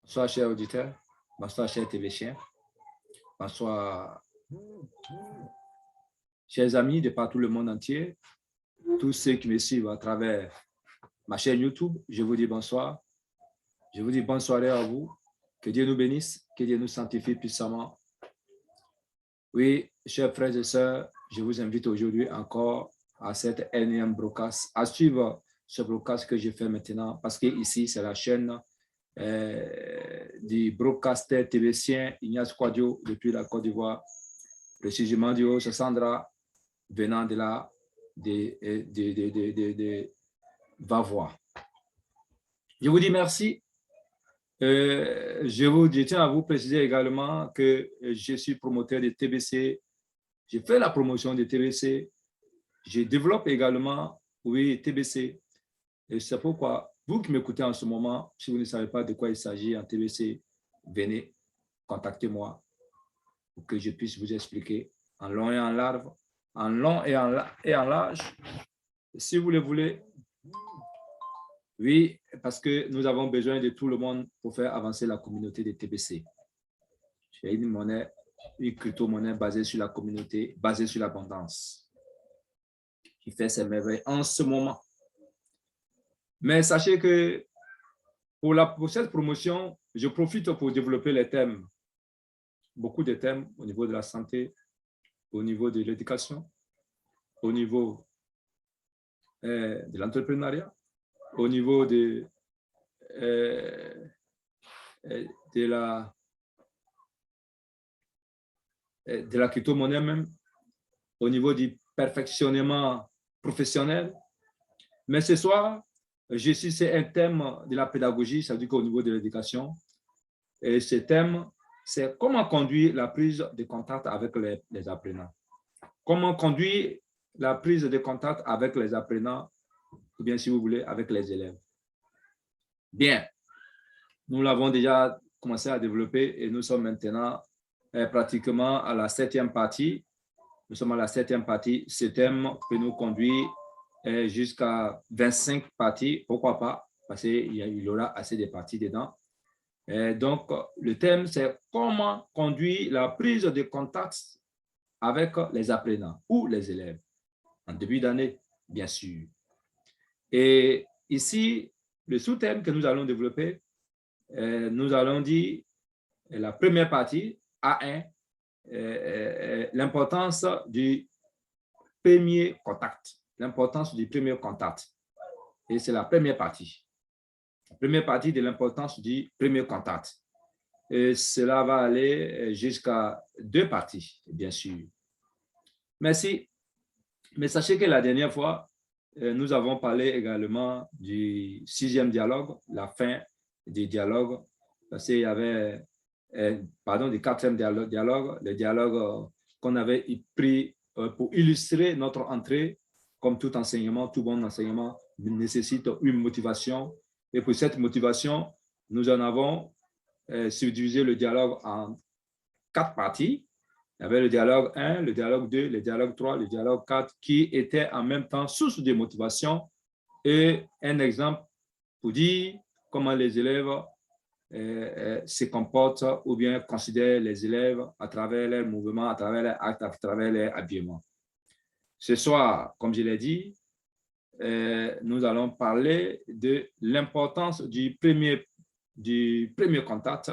Bonsoir, chers auditeurs. Bonsoir, chers téléchiens. Bonsoir, chers amis de partout le monde entier. Tous ceux qui me suivent à travers ma chaîne YouTube, je vous dis bonsoir. Je vous dis bonne soirée à vous. Que Dieu nous bénisse, que Dieu nous sanctifie puissamment. Oui, chers frères et sœurs, je vous invite aujourd'hui encore à cette énième broadcast, à suivre ce broadcast que je fais maintenant, parce que ici, c'est la chaîne du broadcaster tébécien Ignace Quadio depuis la Côte d'Ivoire, précisément du Haut-Sassandra, venant de là, de Vavois. Je vous dis merci. Je tiens à vous préciser également que je suis promoteur de TBC. Je fais la promotion de TBC. Je développe également, oui, TBC. Et c'est pourquoi, vous qui m'écoutez en ce moment, si vous ne savez pas de quoi il s'agit en TBC, venez, contactez-moi pour que je puisse vous expliquer en long et en large, en long et en large, si vous le voulez. Oui, parce que nous avons besoin de tout le monde pour faire avancer la communauté de TBC. J'ai une monnaie, une crypto-monnaie basée sur la communauté, basée sur l'abondance, qui fait ses merveilles en ce moment. Mais sachez que pour cette promotion, je profite pour développer les thèmes, beaucoup de thèmes au niveau de la santé, au niveau de l'éducation, au niveau de l'entrepreneuriat, au niveau de la crypto-monnaie même, au niveau du perfectionnement professionnel. Mais ce soir, c'est un thème de la pédagogie, ça veut dire qu'au niveau de l'éducation. Et ce thème, c'est comment conduire la prise de contact avec les apprenants. Comment conduire la prise de contact avec les apprenants, ou bien si vous voulez, avec les élèves. Bien, nous l'avons déjà commencé à développer et nous sommes maintenant pratiquement à la 7e partie. Nous sommes à la 7e partie. Ce thème peut nous conduire jusqu'à 25 parties, pourquoi pas, parce qu'il y aura assez de parties dedans. Et donc, le thème, c'est comment conduire la prise de contact avec les apprenants ou les élèves, en début d'année, bien sûr. Et ici, le sous-thème que nous allons développer, nous allons dire la première partie, A1, l'importance du premier contact. L'importance du premier contact. Et c'est la première partie. La première partie de l'importance du premier contact. Et cela va aller jusqu'à 2 parties, bien sûr. Merci. Mais sachez que la dernière fois, nous avons parlé également du 6e dialogue, la fin du dialogue, parce qu'il y avait, du 4e dialogue, le dialogue qu'on avait pris pour illustrer notre entrée. Comme tout enseignement, tout bon enseignement nécessite une motivation. Et pour cette motivation, nous en avons subdivisé le dialogue en 4 parties. Il y avait le dialogue 1, le dialogue 2, le dialogue 3, le dialogue 4, qui étaient en même temps source de motivation et un exemple pour dire comment les élèves se comportent ou bien considèrent les élèves à travers leurs mouvements, à travers leurs actes, à travers leur habillement. Ce soir, comme je l'ai dit, nous allons parler de l'importance du premier contact,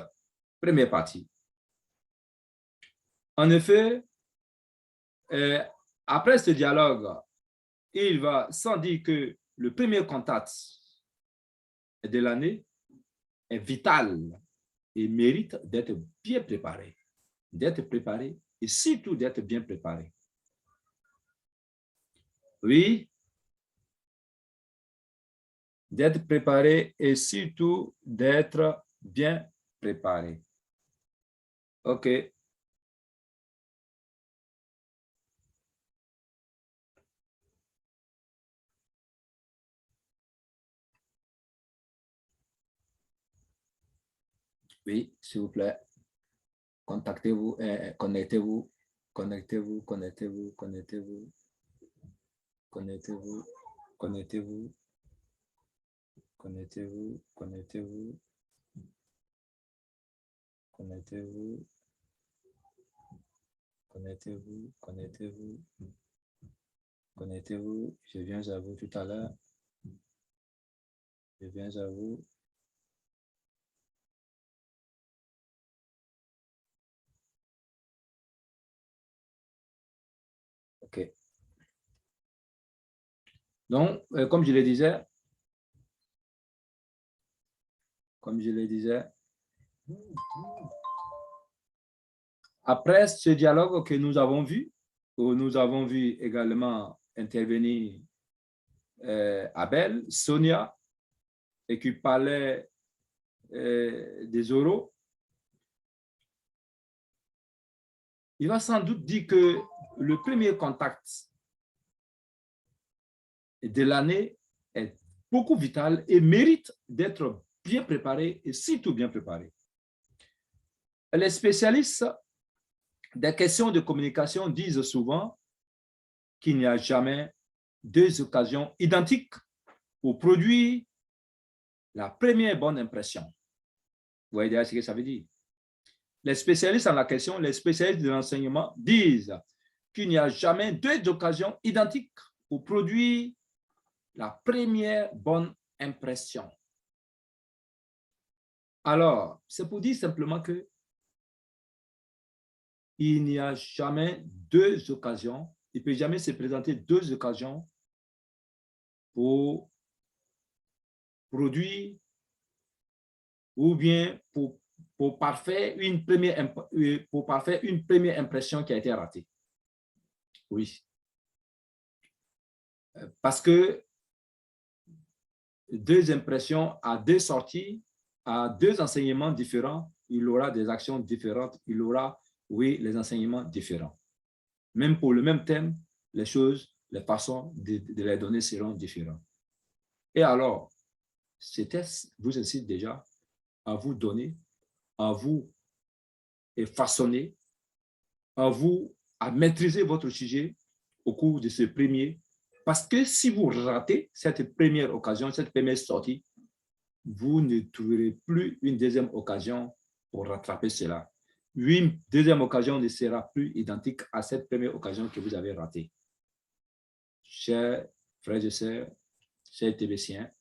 première partie. En effet, après ce dialogue, il va sans dire que le premier contact de l'année est vital et mérite d'être bien préparé. D'être préparé et surtout d'être bien préparé. Oui, d'être préparé et surtout d'être bien préparé. OK. Oui, s'il vous plaît, contactez-vous, connectez-vous, connectez-vous, connectez-vous, connectez-vous, connectez-vous, connectez-vous, connectez-vous, connectez-vous. Connectez-vous. Connectez-vous. Connectez-vous. Connectez-vous. Je viens à vous tout à l'heure. Je viens à vous. OK. Donc, comme je le disais, après ce dialogue que nous avons vu, où nous avons vu également intervenir Abel, Sonia, et qui parlait des oraux, il va sans doute dire que le premier contact de l'année est beaucoup vital et mérite d'être bien préparé et surtout bien préparé. Les spécialistes des questions de communication disent souvent qu'il n'y a jamais deux occasions identiques pour produire la première bonne impression. Vous voyez déjà ce que ça veut dire? Les spécialistes en la question, les spécialistes de l'enseignement disent qu'il n'y a jamais deux occasions identiques pour produire la première bonne impression. Alors, c'est pour dire simplement que il n'y a jamais deux occasions, il ne peut jamais se présenter deux occasions pour produire ou bien pour parfaire une première impression qui a été ratée. Oui. Parce que deux impressions à deux sorties, à deux enseignements différents, il aura des actions différentes, il aura, oui, les enseignements différents. Même pour le même thème, les choses, les façons de les donner seront différentes. Et alors, ces tests vous incitent déjà à vous donner, à vous façonner, à maîtriser votre sujet au cours de ce premier. Parce que si vous ratez cette première occasion, cette première sortie, vous ne trouverez plus une deuxième occasion pour rattraper cela. Une deuxième occasion ne sera plus identique à cette première occasion que vous avez ratée. Chers frères et sœurs, chers TBCiens,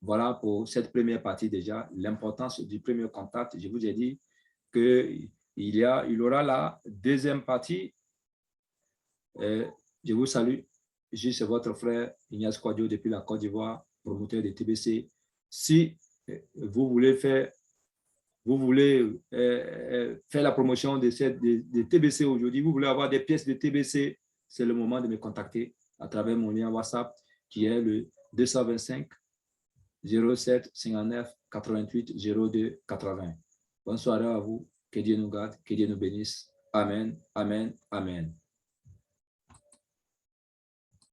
voilà pour cette première partie déjà, l'importance du premier contact. Je vous ai dit qu'il y aura la deuxième partie. Je vous salue. Je suis votre frère Ignace Kouadio depuis la Côte d'Ivoire, promoteur de TBC. Si vous voulez faire la promotion de TBC aujourd'hui, vous voulez avoir des pièces de TBC, c'est le moment de me contacter à travers mon lien WhatsApp qui est le 225 07 59 88 02 80. Bonne soirée à vous. Que Dieu nous garde, que Dieu nous bénisse. Amen, amen, amen.